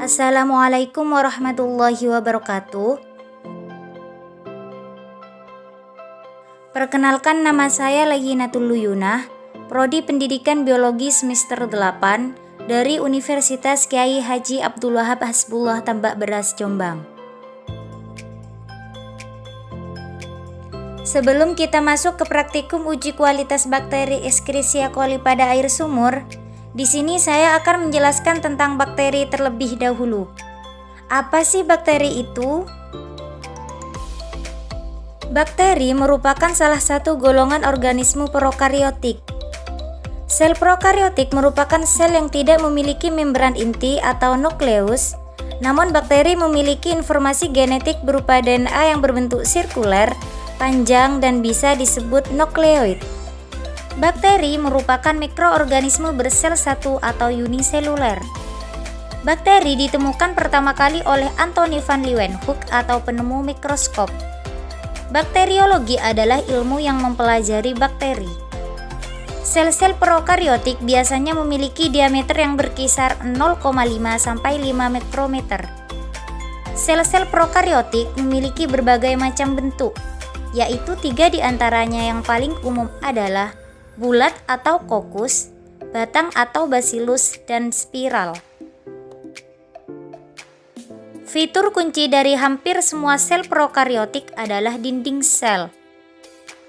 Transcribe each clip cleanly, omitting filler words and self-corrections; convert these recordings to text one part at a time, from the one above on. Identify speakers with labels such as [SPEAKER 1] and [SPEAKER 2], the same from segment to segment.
[SPEAKER 1] Assalamualaikum warahmatullahi wabarakatuh. Perkenalkan, nama saya Layyinatul Luyunah, Prodi Pendidikan Biologi semester 8 dari Universitas Kyai Haji Abdul Wahab Hasbullah Tambak Beras, Jombang. Sebelum kita masuk ke praktikum uji kualitas bakteri Escherichia coli pada air sumur, di sini saya akan menjelaskan tentang bakteri terlebih dahulu. Apa sih bakteri itu? Bakteri merupakan salah satu golongan organisme prokariotik. Sel prokariotik merupakan sel yang tidak memiliki membran inti atau nukleus, namun bakteri memiliki informasi genetik berupa DNA yang berbentuk sirkuler, panjang, dan bisa disebut nukleoid. Bakteri merupakan mikroorganisme bersel satu atau uniseluler. Bakteri ditemukan pertama kali oleh Anthony van Leeuwenhoek atau penemu mikroskop. Bakteriologi adalah ilmu yang mempelajari bakteri. Sel-sel prokariotik biasanya memiliki diameter yang berkisar 0,5 sampai 5 mikrometer. Sel-sel prokariotik memiliki berbagai macam bentuk, yaitu 3 diantaranya yang paling umum adalah bulat atau kokus, batang atau basilus, dan spiral. Fitur kunci dari hampir semua sel prokariotik adalah dinding sel.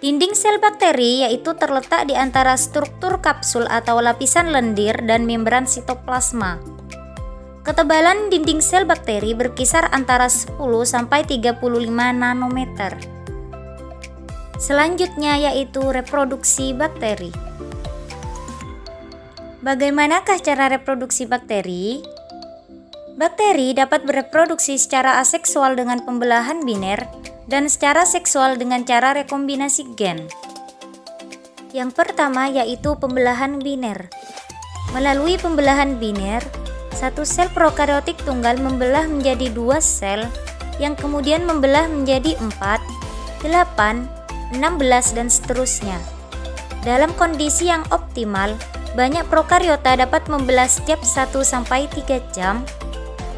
[SPEAKER 1] Dinding sel bakteri yaitu terletak di antara struktur kapsul atau lapisan lendir dan membran sitoplasma. Ketebalan dinding sel bakteri berkisar antara 10 sampai 35 nanometer. Selanjutnya yaitu reproduksi bakteri. Bagaimanakah cara reproduksi bakteri? Bakteri dapat bereproduksi secara aseksual dengan pembelahan biner dan secara seksual dengan cara rekombinasi gen. Yang pertama yaitu pembelahan biner. Melalui pembelahan biner, satu sel prokariotik tunggal membelah menjadi 2 sel yang kemudian membelah menjadi 4, 8, 16 dan seterusnya. Dalam kondisi yang optimal, banyak prokariota dapat membelah setiap 1-3 jam.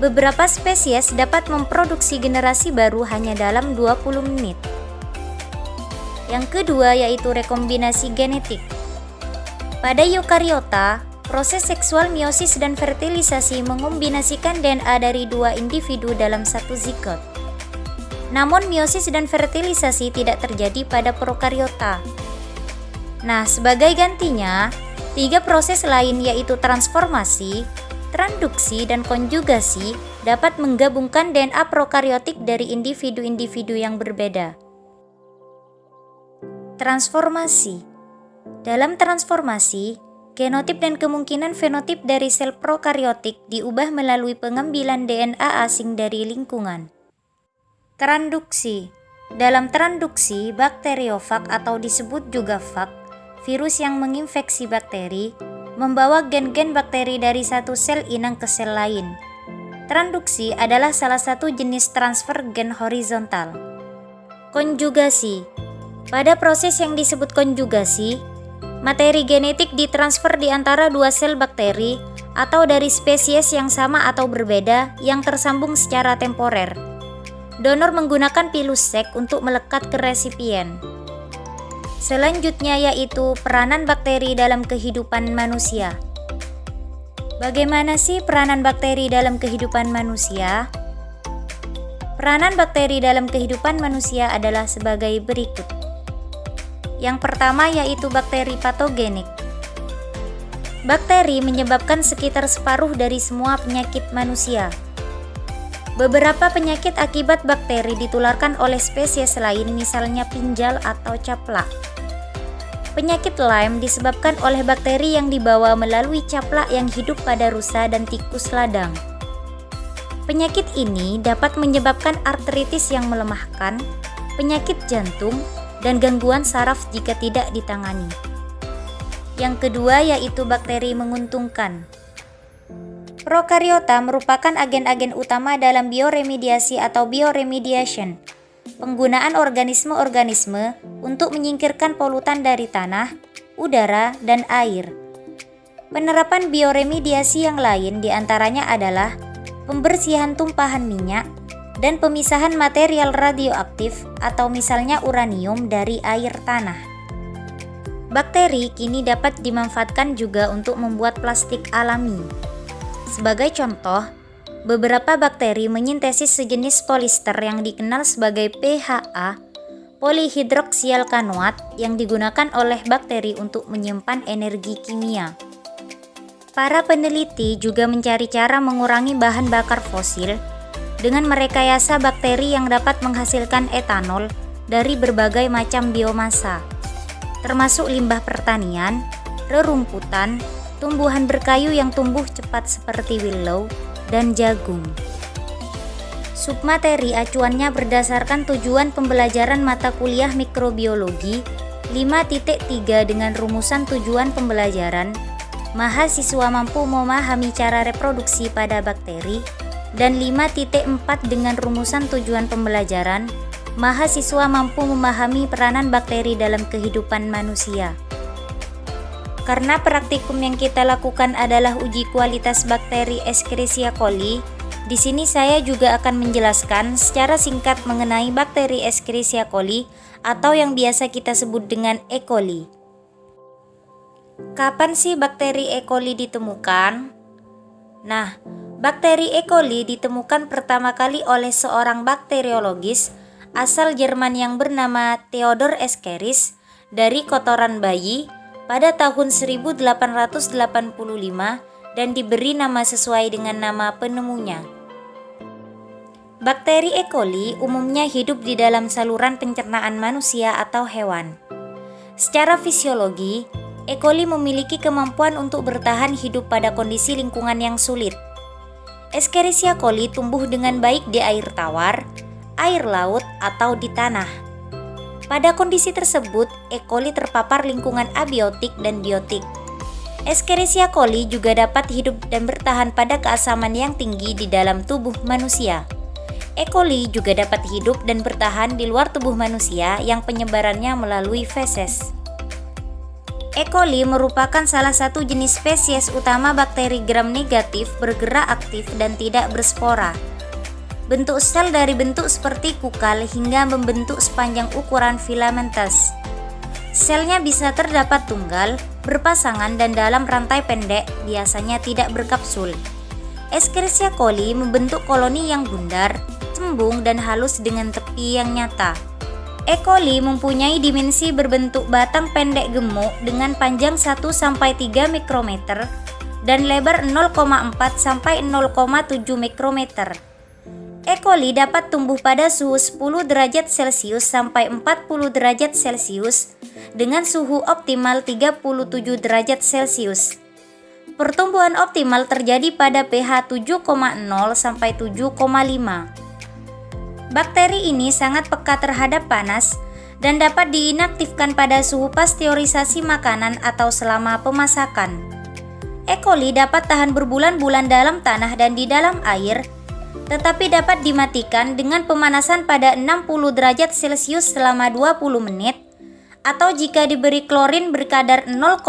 [SPEAKER 1] Beberapa spesies dapat memproduksi generasi baru hanya dalam 20 menit. Yang kedua yaitu rekombinasi genetik. Pada eukariota, proses seksual meiosis dan fertilisasi mengombinasikan DNA dari 2 individu dalam satu zigot. Namun meiosis dan fertilisasi tidak terjadi pada prokariota. Nah, sebagai gantinya, 3 proses lain yaitu transformasi, transduksi, dan konjugasi dapat menggabungkan DNA prokariotik dari individu-individu yang berbeda. Transformasi. Dalam transformasi, genotip dan kemungkinan fenotip dari sel prokariotik diubah melalui pengambilan DNA asing dari lingkungan. Transduksi. Dalam transduksi, bakteriofag atau disebut juga fag, virus yang menginfeksi bakteri, membawa gen-gen bakteri dari satu sel inang ke sel lain. Transduksi adalah salah satu jenis transfer gen horizontal. Konjugasi. Pada proses yang disebut konjugasi, materi genetik ditransfer di antara 2 sel bakteri atau dari spesies yang sama atau berbeda yang tersambung secara temporer. Donor menggunakan pilus sek untuk melekat ke resipien. Selanjutnya yaitu peranan bakteri dalam kehidupan manusia. Bagaimana sih peranan bakteri dalam kehidupan manusia? Peranan bakteri dalam kehidupan manusia adalah sebagai berikut. Yang pertama yaitu bakteri patogenik. Bakteri menyebabkan sekitar separuh dari semua penyakit manusia. Beberapa penyakit akibat bakteri ditularkan oleh spesies lain, misalnya pinjal atau caplak. Penyakit Lyme disebabkan oleh bakteri yang dibawa melalui caplak yang hidup pada rusa dan tikus ladang. Penyakit ini dapat menyebabkan artritis yang melemahkan, penyakit jantung, dan gangguan saraf jika tidak ditangani. Yang kedua yaitu bakteri menguntungkan. Prokariota merupakan agen-agen utama dalam bioremediasi atau bioremediation, penggunaan organisme-organisme untuk menyingkirkan polutan dari tanah, udara, dan air. Penerapan bioremediasi yang lain diantaranya adalah pembersihan tumpahan minyak, dan pemisahan material radioaktif atau misalnya uranium dari air tanah. Bakteri kini dapat dimanfaatkan juga untuk membuat plastik alami. Sebagai contoh, beberapa bakteri menyintesis sejenis polister yang dikenal sebagai PHA, polyhidroksialkanoat, yang digunakan oleh bakteri untuk menyimpan energi kimia. Para peneliti juga mencari cara mengurangi bahan bakar fosil dengan merekayasa bakteri yang dapat menghasilkan etanol dari berbagai macam biomasa, termasuk limbah pertanian, rerumputan, tumbuhan berkayu yang tumbuh cepat seperti willow, dan jagung. Submateri acuannya berdasarkan tujuan pembelajaran mata kuliah mikrobiologi 5.3 dengan rumusan tujuan pembelajaran, mahasiswa mampu memahami cara reproduksi pada bakteri, dan 5.4 dengan rumusan tujuan pembelajaran, mahasiswa mampu memahami peranan bakteri dalam kehidupan manusia. Karena praktikum yang kita lakukan adalah uji kualitas bakteri Escherichia coli, di sini saya juga akan menjelaskan secara singkat mengenai bakteri Escherichia coli atau yang biasa kita sebut dengan E. coli. Kapan sih bakteri E. coli ditemukan? Nah, bakteri E. coli ditemukan pertama kali oleh seorang bakteriologis asal Jerman yang bernama Theodor Escherichia dari kotoran bayi pada tahun 1885 dan diberi nama sesuai dengan nama penemunya. Bakteri E. coli umumnya hidup di dalam saluran pencernaan manusia atau hewan. Secara fisiologi, E. coli memiliki kemampuan untuk bertahan hidup pada kondisi lingkungan yang sulit. Escherichia coli tumbuh dengan baik di air tawar, air laut, atau di tanah. Pada kondisi tersebut, E. coli terpapar lingkungan abiotik dan biotik. Escherichia coli juga dapat hidup dan bertahan pada keasaman yang tinggi di dalam tubuh manusia. E. coli juga dapat hidup dan bertahan di luar tubuh manusia yang penyebarannya melalui feses. E. coli merupakan salah satu jenis spesies utama bakteri gram negatif bergerak aktif dan tidak berspora. Bentuk sel dari bentuk seperti kukal hingga membentuk sepanjang ukuran filamentous. Selnya bisa terdapat tunggal, berpasangan, dan dalam rantai pendek, biasanya tidak berkapsul. Escherichia coli membentuk koloni yang bundar, cembung, dan halus dengan tepi yang nyata. E. coli mempunyai dimensi berbentuk batang pendek gemuk dengan panjang 1-3 mikrometer dan lebar 0,4 sampai 0,7 mikrometer. E. coli dapat tumbuh pada suhu 10 derajat Celcius sampai 40 derajat Celcius dengan suhu optimal 37 derajat Celcius. Pertumbuhan optimal terjadi pada pH 7,0 sampai 7,5. Bakteri ini sangat peka terhadap panas dan dapat diinaktifkan pada suhu pasteurisasi makanan atau selama pemasakan. E. coli dapat tahan berbulan-bulan dalam tanah dan di dalam air, tetapi dapat dimatikan dengan pemanasan pada 60 derajat Celcius selama 20 menit atau jika diberi klorin berkadar 0,5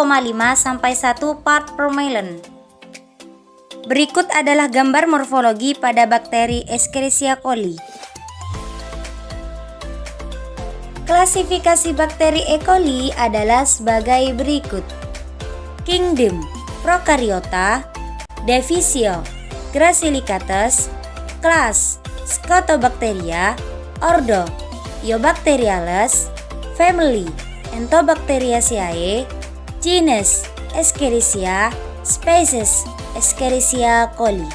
[SPEAKER 1] sampai 1 part per million. Berikut adalah gambar morfologi pada bakteri Escherichia coli. Klasifikasi bakteri E. coli adalah sebagai berikut. Kingdom Prokaryota, Division Gracilicatus, Class Scotobacteria, Ordo Eubacteriales, Family Enterobacteriaceae, Genus Escherichia, Species Escherichia coli.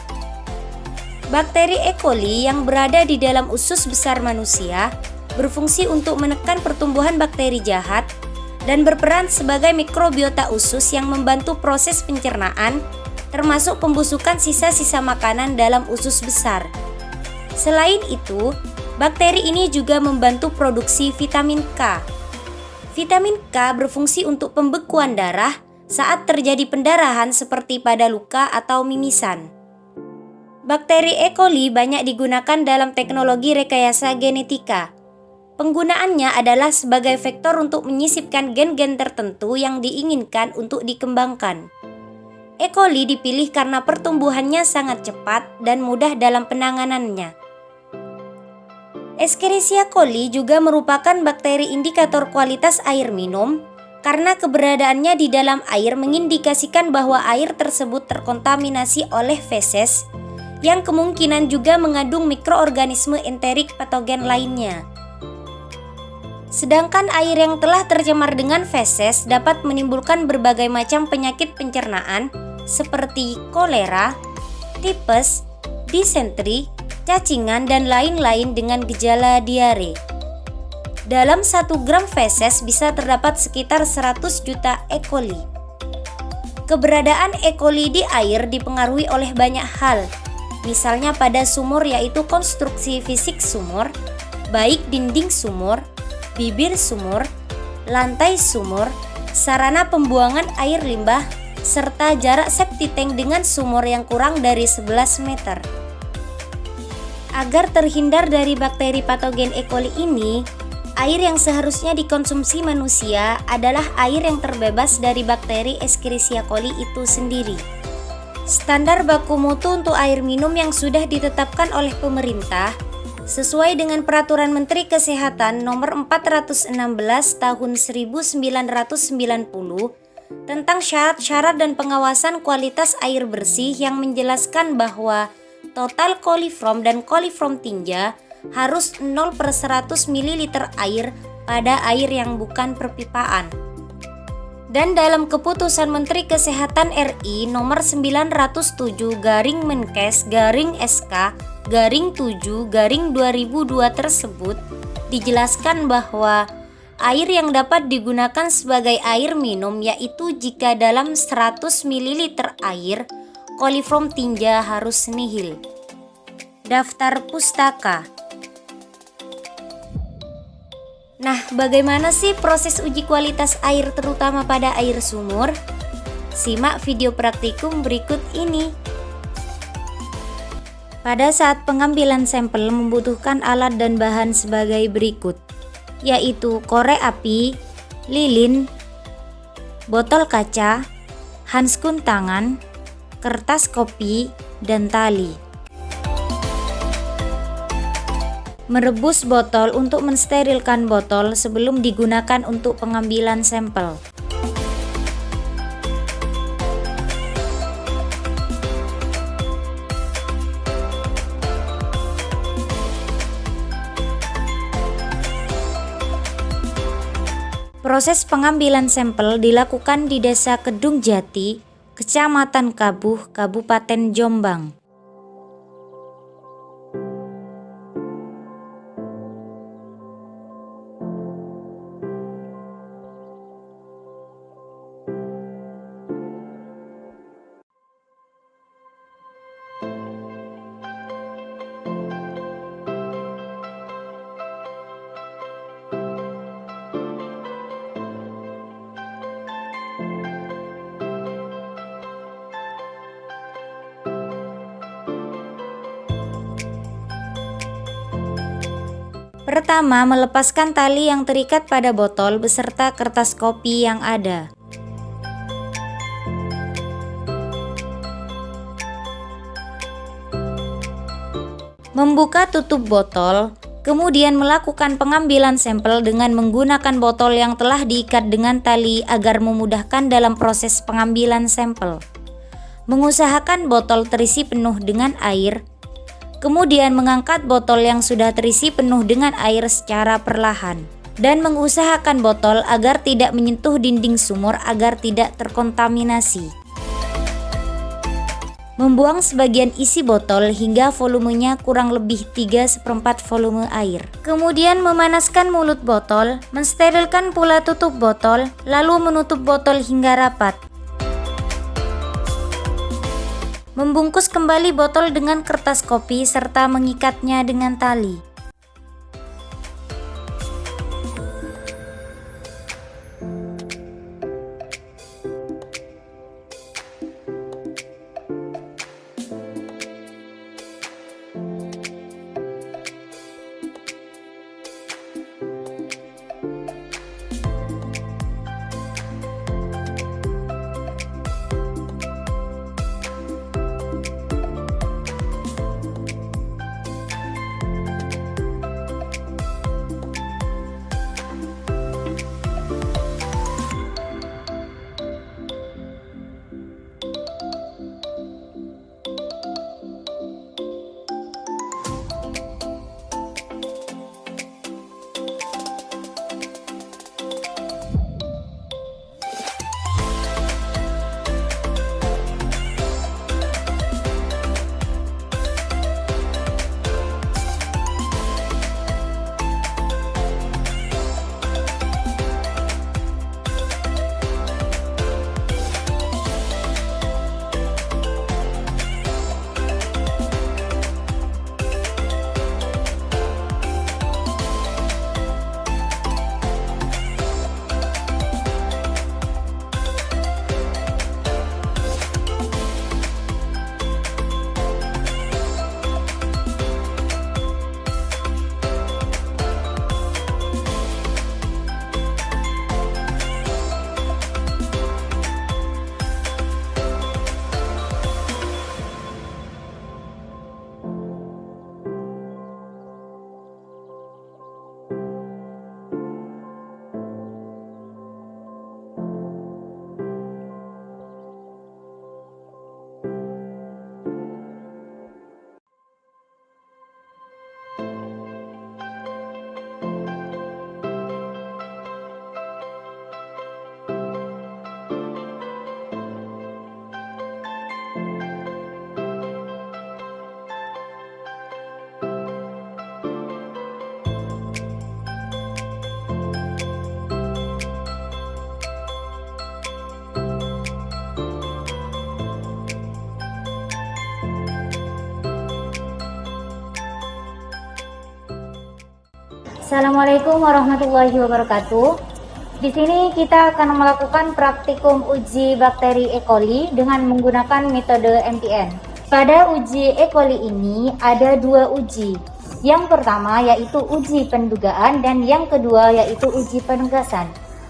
[SPEAKER 1] Bakteri E. coli yang berada di dalam usus besar manusia berfungsi untuk menekan pertumbuhan bakteri jahat dan berperan sebagai mikrobiota usus yang membantu proses pencernaan, termasuk pembusukan sisa-sisa makanan dalam usus besar. Selain itu, bakteri ini juga membantu produksi vitamin K. Vitamin K berfungsi untuk pembekuan darah saat terjadi pendarahan seperti pada luka atau mimisan. Bakteri E. coli banyak digunakan dalam teknologi rekayasa genetika. Penggunaannya adalah sebagai vektor untuk menyisipkan gen-gen tertentu yang diinginkan untuk dikembangkan. E. coli dipilih karena pertumbuhannya sangat cepat dan mudah dalam penanganannya. Escherichia coli juga merupakan bakteri indikator kualitas air minum karena keberadaannya di dalam air mengindikasikan bahwa air tersebut terkontaminasi oleh feses yang kemungkinan juga mengandung mikroorganisme enterik patogen lainnya. Sedangkan air yang telah tercemar dengan feses dapat menimbulkan berbagai macam penyakit pencernaan seperti kolera, tipes, disentri, cacingan, dan lain-lain dengan gejala diare. Dalam 1 gram feses bisa terdapat sekitar 100 juta E. coli. Keberadaan E. coli di air dipengaruhi oleh banyak hal, misalnya pada sumur yaitu konstruksi fisik sumur, baik dinding sumur, bibir sumur, lantai sumur, sarana pembuangan air limbah, serta jarak septic tank dengan sumur yang kurang dari 11 meter. Agar terhindar dari bakteri patogen E. coli ini, air yang seharusnya dikonsumsi manusia adalah air yang terbebas dari bakteri Escherichia coli itu sendiri. Standar baku mutu untuk air minum yang sudah ditetapkan oleh pemerintah sesuai dengan Peraturan Menteri Kesehatan Nomor 416 Tahun 1990 tentang syarat-syarat dan pengawasan kualitas air bersih yang menjelaskan bahwa total coliform dan coliform tinja harus 0/100 ml air pada air yang bukan perpipaan. Dan dalam Keputusan Menteri Kesehatan RI Nomor 907/Menkes/SK/7/2002 tersebut dijelaskan bahwa air yang dapat digunakan sebagai air minum yaitu jika dalam 100 ml air coliform tinja harus nihil. Daftar pustaka. Nah, bagaimana sih proses uji kualitas air terutama pada air sumur? Simak video praktikum berikut ini. Pada saat pengambilan sampel membutuhkan alat dan bahan sebagai berikut, yaitu korek api, lilin, botol kaca, handskun tangan, kertas kopi, dan tali. Merebus botol untuk mensterilkan botol sebelum digunakan untuk pengambilan sampel. Proses pengambilan sampel dilakukan di Desa Kedung Jati, Kecamatan Kabuh, Kabupaten Jombang. Pertama, melepaskan tali yang terikat pada botol beserta kertas kopi yang ada. Membuka tutup botol, kemudian melakukan pengambilan sampel dengan menggunakan botol yang telah diikat dengan tali agar memudahkan dalam proses pengambilan sampel. Mengusahakan botol terisi penuh dengan air. Kemudian mengangkat botol yang sudah terisi penuh dengan air secara perlahan dan mengusahakan botol agar tidak menyentuh dinding sumur agar tidak terkontaminasi. Membuang sebagian isi botol hingga volumenya kurang lebih 3/4 volume air. Kemudian memanaskan mulut botol, mensterilkan pula tutup botol, lalu menutup botol hingga rapat. Membungkus kembali botol dengan kertas kopi serta mengikatnya dengan tali. Assalamualaikum warahmatullahi wabarakatuh. Di sini kita akan melakukan praktikum uji bakteri E. coli dengan menggunakan metode MTN. Pada uji E. coli ini ada dua uji. Yang pertama yaitu uji pendugaan dan yang kedua yaitu uji penegasan.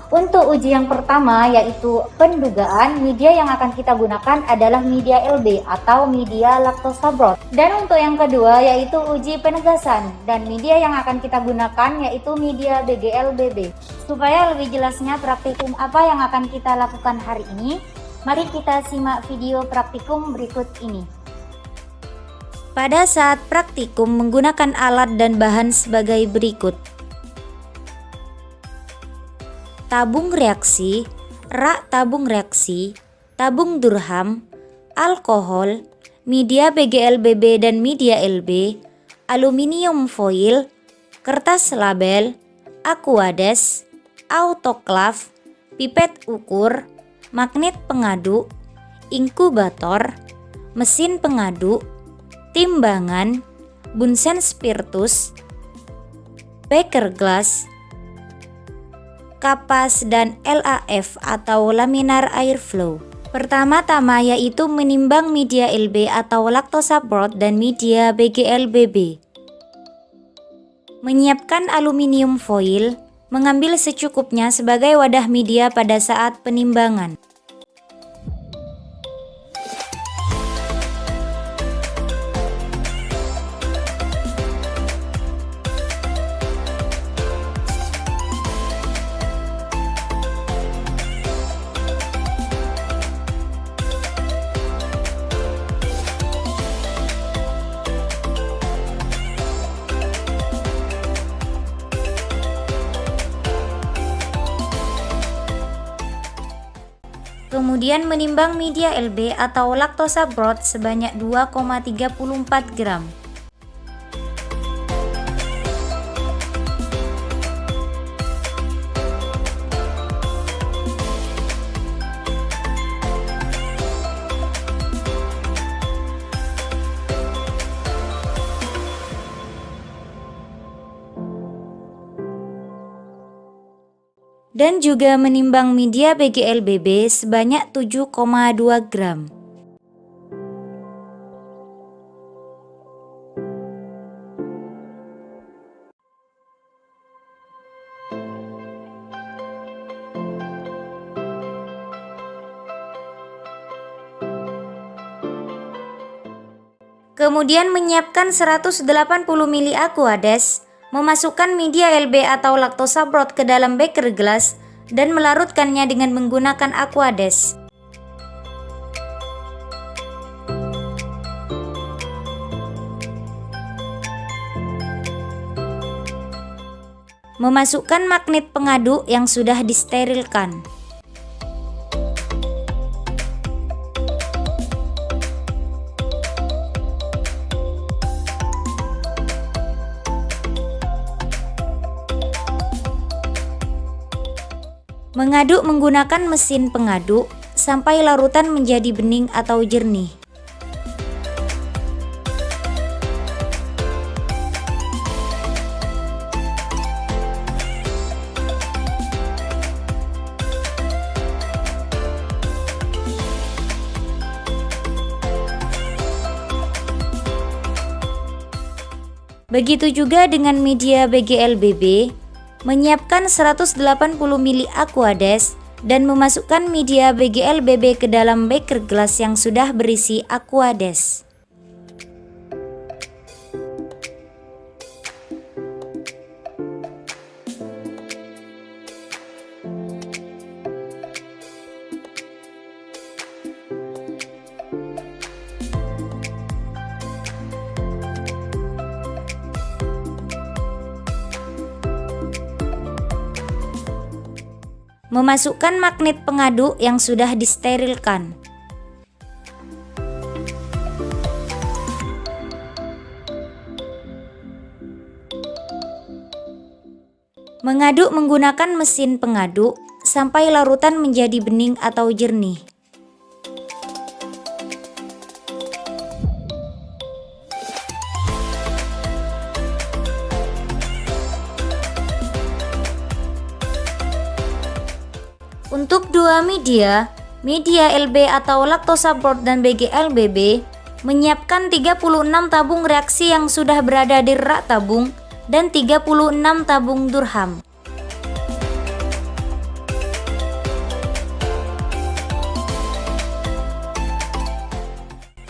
[SPEAKER 1] Untuk uji yang pertama yaitu pendugaan, media yang akan kita gunakan adalah media LB atau media laktosa broth. Dan untuk yang kedua yaitu uji penegasan, dan media yang akan kita gunakan yaitu media BGL-BB. Supaya lebih jelasnya praktikum apa yang akan kita lakukan hari ini, mari kita simak video praktikum berikut ini. Pada saat praktikum menggunakan alat dan bahan sebagai berikut. Tabung reaksi, rak tabung reaksi, tabung durham, alkohol, media BGL-BB dan media LB, aluminium foil, kertas label, aquades, autoklav, pipet ukur, magnet pengadu, inkubator, mesin pengadu, timbangan, bunsen spiritus, beker glass, kapas dan LAF atau laminar airflow. Pertama-tama yaitu menimbang media LB atau laktosa broth dan media BGL-BB. Menyiapkan aluminium foil, mengambil secukupnya sebagai wadah media pada saat penimbangan. Kemudian menimbang media LB atau laktosa broth sebanyak 2,34 gram. Dan juga menimbang media BGL-BB sebanyak 7,2 gram. Kemudian menyiapkan 180 ml aquades, memasukkan media LB atau laktosa broth ke dalam beker gelas dan melarutkannya dengan menggunakan aquades. Memasukkan magnet pengadu yang sudah disterilkan. Mengaduk menggunakan mesin pengaduk sampai larutan menjadi bening atau jernih. Begitu juga dengan media BGL-BB. Menyiapkan 180 ml aquades dan memasukkan media BGL-BB ke dalam beker gelas yang sudah berisi aquades. Memasukkan magnet pengaduk yang sudah disterilkan. Mengaduk menggunakan mesin pengaduk sampai larutan menjadi bening atau jernih. Untuk dua media LB atau laktosa board dan BGLBB, menyiapkan 36 tabung reaksi yang sudah berada di rak tabung dan 36 tabung durham.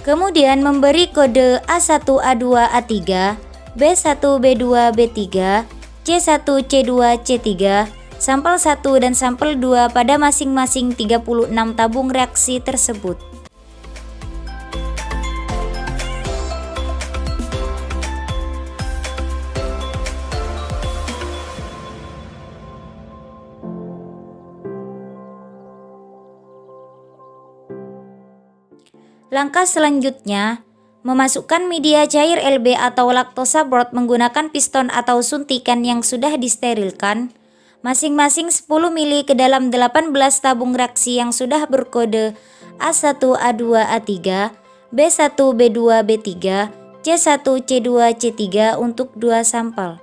[SPEAKER 1] Kemudian memberi kode A1, A2, A3, B1, B2, B3, C1, C2, C3, sampel 1 dan sampel 2 pada masing-masing 36 tabung reaksi tersebut. Langkah selanjutnya, memasukkan media cair LB atau laktosa board menggunakan piston atau suntikan yang sudah disterilkan, masing-masing 10 ml ke dalam 18 tabung reaksi yang sudah berkode A1, A2, A3, B1, B2, B3, C1, C2, C3 untuk 2 sampel.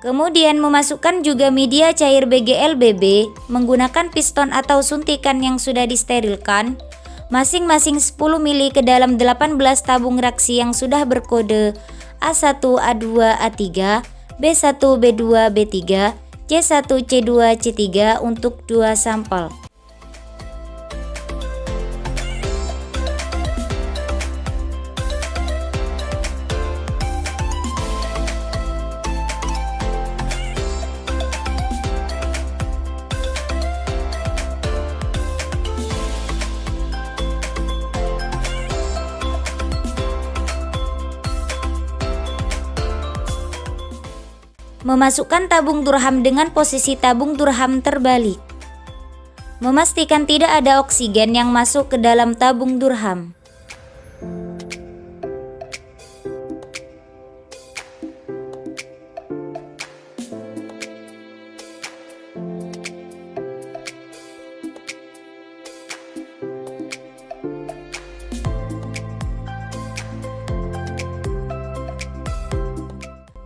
[SPEAKER 1] Kemudian memasukkan juga media cair BGLBB menggunakan piston atau suntikan yang sudah disterilkan, masing-masing 10 ml ke dalam 18 tabung reaksi yang sudah berkode A1, A2, A3, B1, B2, B3, C1, C2, C3 untuk 2 sampel. Memasukkan tabung durham dengan posisi tabung durham terbalik. Memastikan tidak ada oksigen yang masuk ke dalam tabung durham.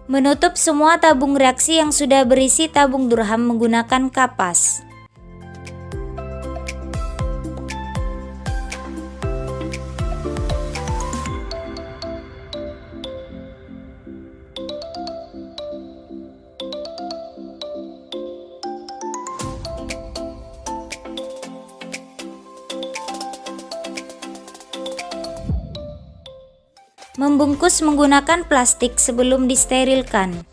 [SPEAKER 1] Menutup semua tabung reaksi yang sudah berisi tabung durham menggunakan kapas. Membungkus menggunakan plastik sebelum disterilkan.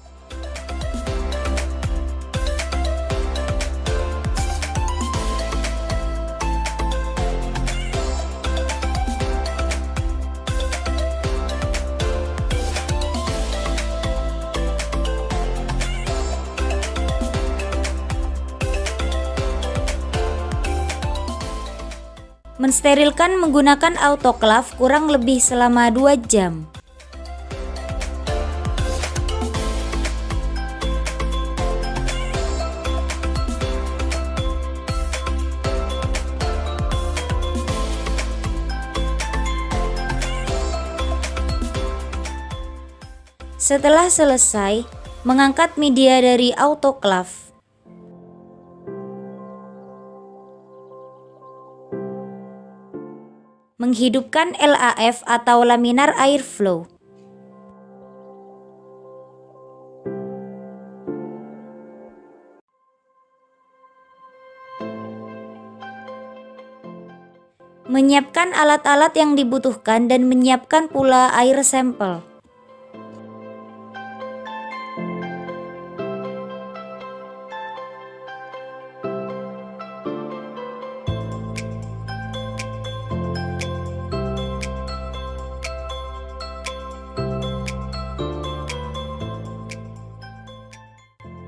[SPEAKER 1] Mensterilkan menggunakan autoklaf kurang lebih selama 2 jam. Setelah selesai, mengangkat media dari autoklaf. Menghidupkan LAF atau laminar air flow. Menyiapkan alat-alat yang dibutuhkan dan menyiapkan pula air sampel.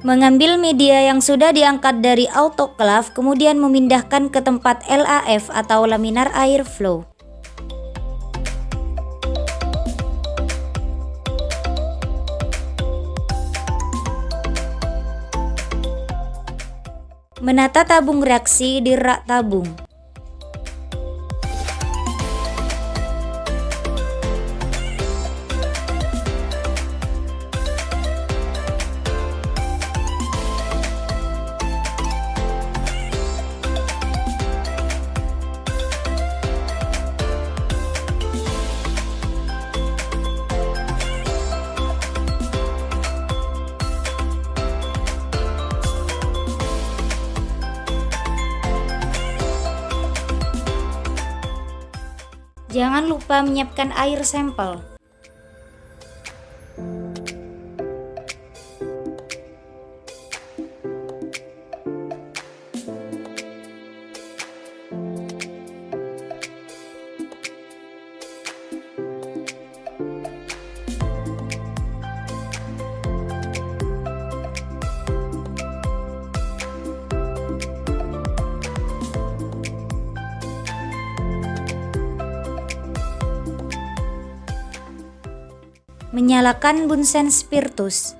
[SPEAKER 1] Mengambil media yang sudah diangkat dari autoklaf, kemudian memindahkan ke tempat LAF atau laminar air flow. Menata tabung reaksi di rak tabung. Jangan lupa menyiapkan air sampel. Menyalakan bunsen spiritus.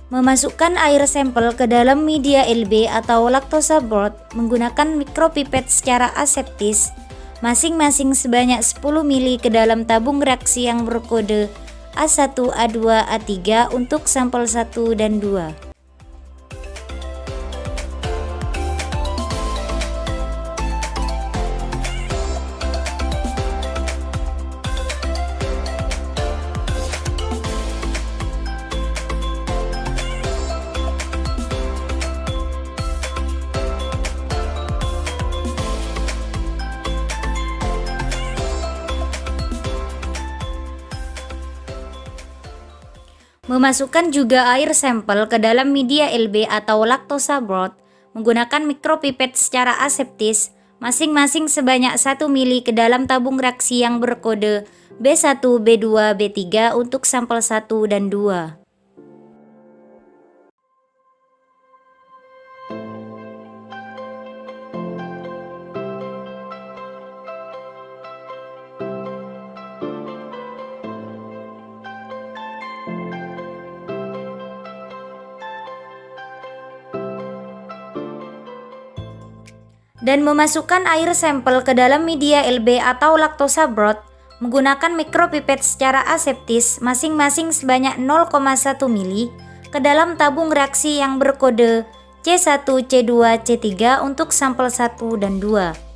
[SPEAKER 1] Memasukkan air sampel ke dalam media LB atau laktosa board menggunakan mikropipet secara aseptis masing-masing sebanyak 10 ml ke dalam tabung reaksi yang berkode A1, A2, A3 untuk sampel 1 dan 2. Memasukkan juga air sampel ke dalam media LB atau laktosa board menggunakan mikropipet secara aseptis masing-masing sebanyak 1 ml ke dalam tabung reaksi yang berkode B1, B2, B3 untuk sampel 1 dan 2. Dan memasukkan air sampel ke dalam media LB atau laktosa board menggunakan mikropipet secara aseptis masing-masing sebanyak 0,1 ml ke dalam tabung reaksi yang berkode C1, C2, C3 untuk sampel 1 dan 2.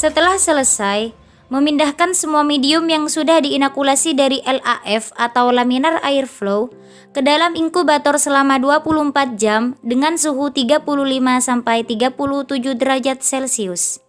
[SPEAKER 1] Setelah selesai, memindahkan semua medium yang sudah diinokulasi dari LAF atau laminar airflow ke dalam inkubator selama 24 jam dengan suhu 35–37 derajat Celcius.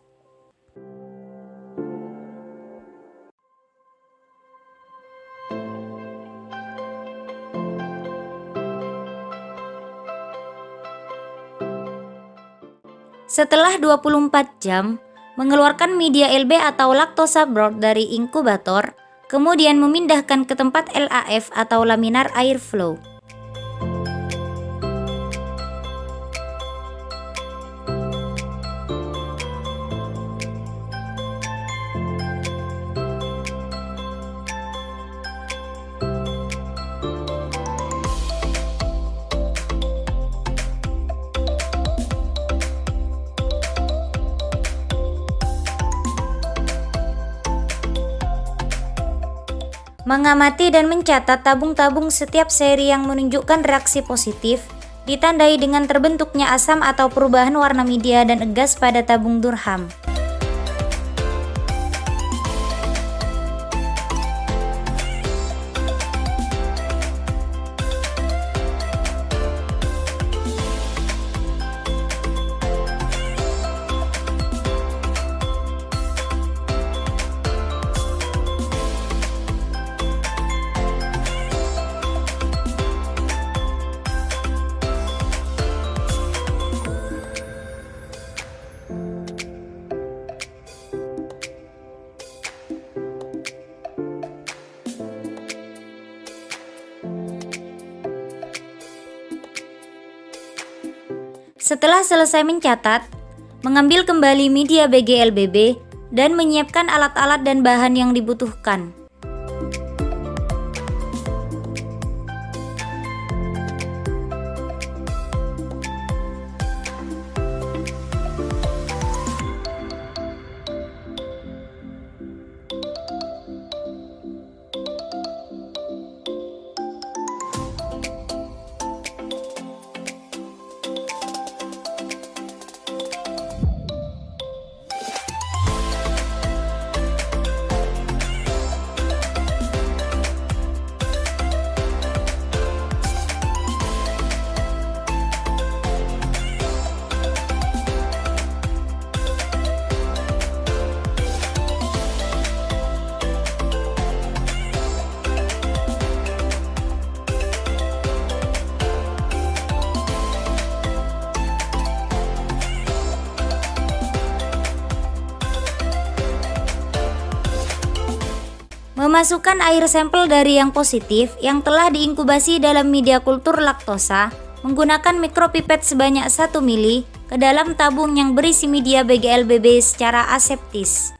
[SPEAKER 1] Setelah 24 jam, mengeluarkan media LB atau laktosa broth dari inkubator, kemudian memindahkan ke tempat LAF atau laminar airflow. Mengamati dan mencatat tabung-tabung setiap seri yang menunjukkan reaksi positif, ditandai dengan terbentuknya asam atau perubahan warna media dan gas pada tabung Durham. Setelah selesai mencatat, mengambil kembali media BGLBB dan menyiapkan alat-alat dan bahan yang dibutuhkan. Memasukkan air sampel dari yang positif yang telah diinkubasi dalam media kultur laktosa menggunakan mikropipet sebanyak 1 mili ke dalam tabung yang berisi media BGLBB secara aseptis.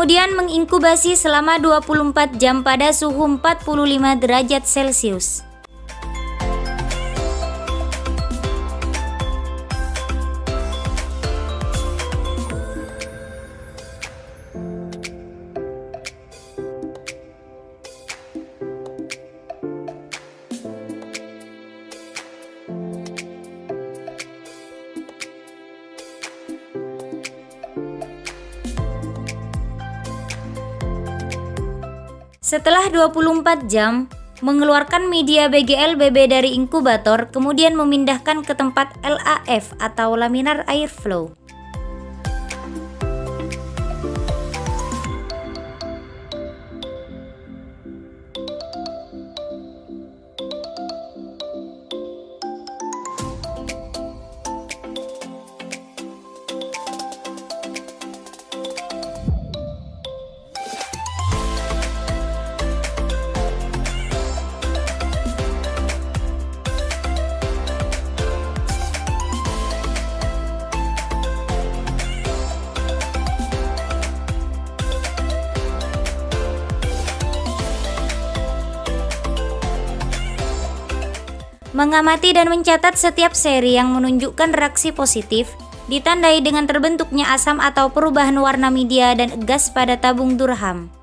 [SPEAKER 1] Kemudian menginkubasi selama 24 jam pada suhu 45 derajat Celcius. Setelah 24 jam, mengeluarkan media BGL-BB dari inkubator, kemudian memindahkan ke tempat LAF atau laminar airflow. Mengamati dan mencatat setiap seri yang menunjukkan reaksi positif, ditandai dengan terbentuknya asam atau perubahan warna media dan gas pada tabung Durham.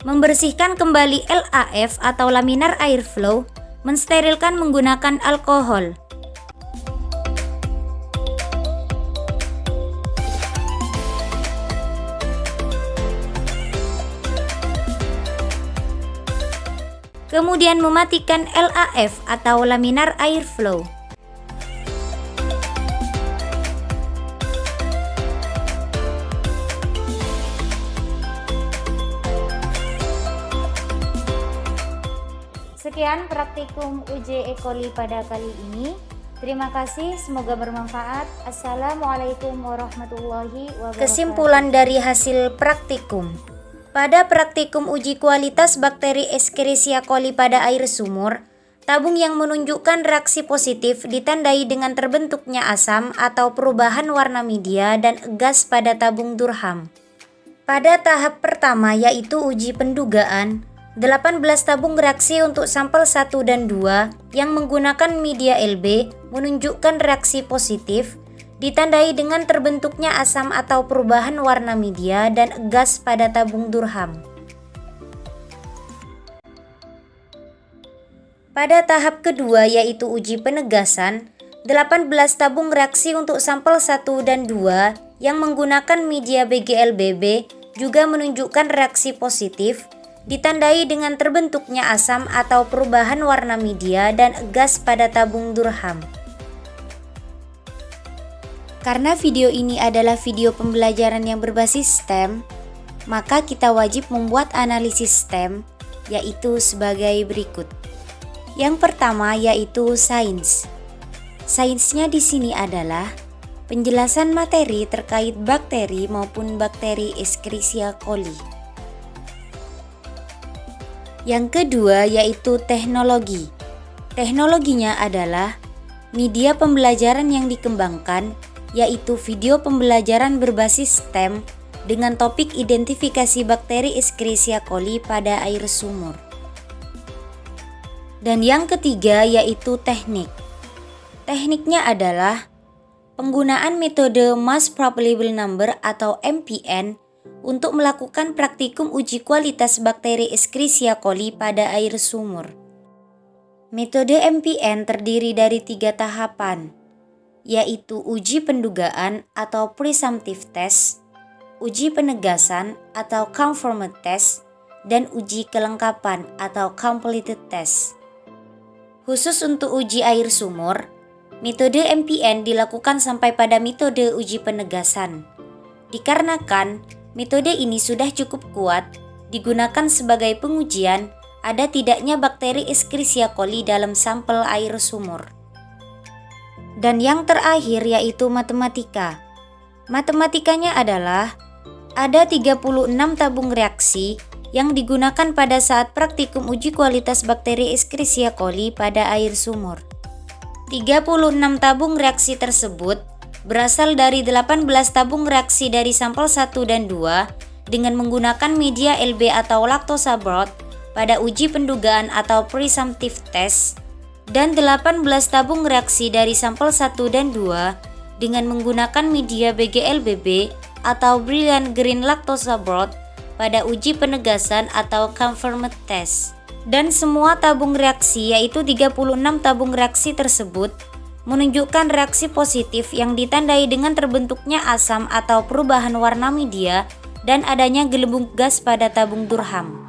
[SPEAKER 1] Membersihkan kembali LAF atau laminar airflow, mensterilkan menggunakan alkohol. Kemudian mematikan LAF atau laminar airflow. Sekian praktikum uji E. coli pada kali ini. Terima kasih, semoga bermanfaat. Assalamualaikum warahmatullahi wabarakatuh. Kesimpulan dari hasil praktikum. Pada praktikum uji kualitas bakteri Escherichia coli pada air sumur, tabung yang menunjukkan reaksi positif ditandai dengan terbentuknya asam atau perubahan warna media dan gas pada tabung Durham. Pada tahap pertama yaitu uji pendugaan, 18 tabung reaksi untuk sampel 1 dan 2 yang menggunakan media LB menunjukkan reaksi positif, ditandai dengan terbentuknya asam atau perubahan warna media dan gas pada tabung Durham. Pada tahap kedua yaitu uji penegasan, 18 tabung reaksi untuk sampel 1 dan 2 yang menggunakan media BGL-BB juga menunjukkan reaksi positif, ditandai dengan terbentuknya asam atau perubahan warna media dan gas pada tabung Durham. Karena video ini adalah video pembelajaran yang berbasis STEM, maka kita wajib membuat analisis STEM, yaitu sebagai berikut. Yang pertama yaitu sains. Sainsnya di sini adalah penjelasan materi terkait bakteri maupun bakteri Escherichia coli. Yang kedua yaitu teknologi. Teknologinya adalah media pembelajaran yang dikembangkan, yaitu video pembelajaran berbasis STEM dengan topik identifikasi bakteri Escherichia coli pada air sumur. Dan yang ketiga yaitu teknik. Tekniknya adalah penggunaan metode Mass Probability Number atau MPN untuk melakukan praktikum uji kualitas bakteri Escherichia coli pada air sumur. Metode MPN terdiri dari 3 tahapan, yaitu uji pendugaan atau presumptive test, uji penegasan atau confirmed test, dan uji kelengkapan atau completed test. Khusus untuk uji air sumur, metode MPN dilakukan sampai pada metode uji penegasan. Dikarenakan metode ini sudah cukup kuat digunakan sebagai pengujian ada tidaknya bakteri Escherichia coli dalam sampel air sumur. Dan yang terakhir yaitu matematika. Matematikanya adalah ada 36 tabung reaksi yang digunakan pada saat praktikum uji kualitas bakteri Escherichia coli pada air sumur. 36 tabung reaksi tersebut berasal dari 18 tabung reaksi dari sampel 1 dan 2 dengan menggunakan media LB atau lactose broth pada uji pendugaan atau presumptive test, dan 18 tabung reaksi dari sampel 1 dan 2 dengan menggunakan media BGLBB atau Brilliant Green Lactose Broth pada uji penegasan atau confirmed test. Dan semua tabung reaksi yaitu 36 tabung reaksi tersebut menunjukkan reaksi positif yang ditandai dengan terbentuknya asam atau perubahan warna media dan adanya gelembung gas pada tabung Durham.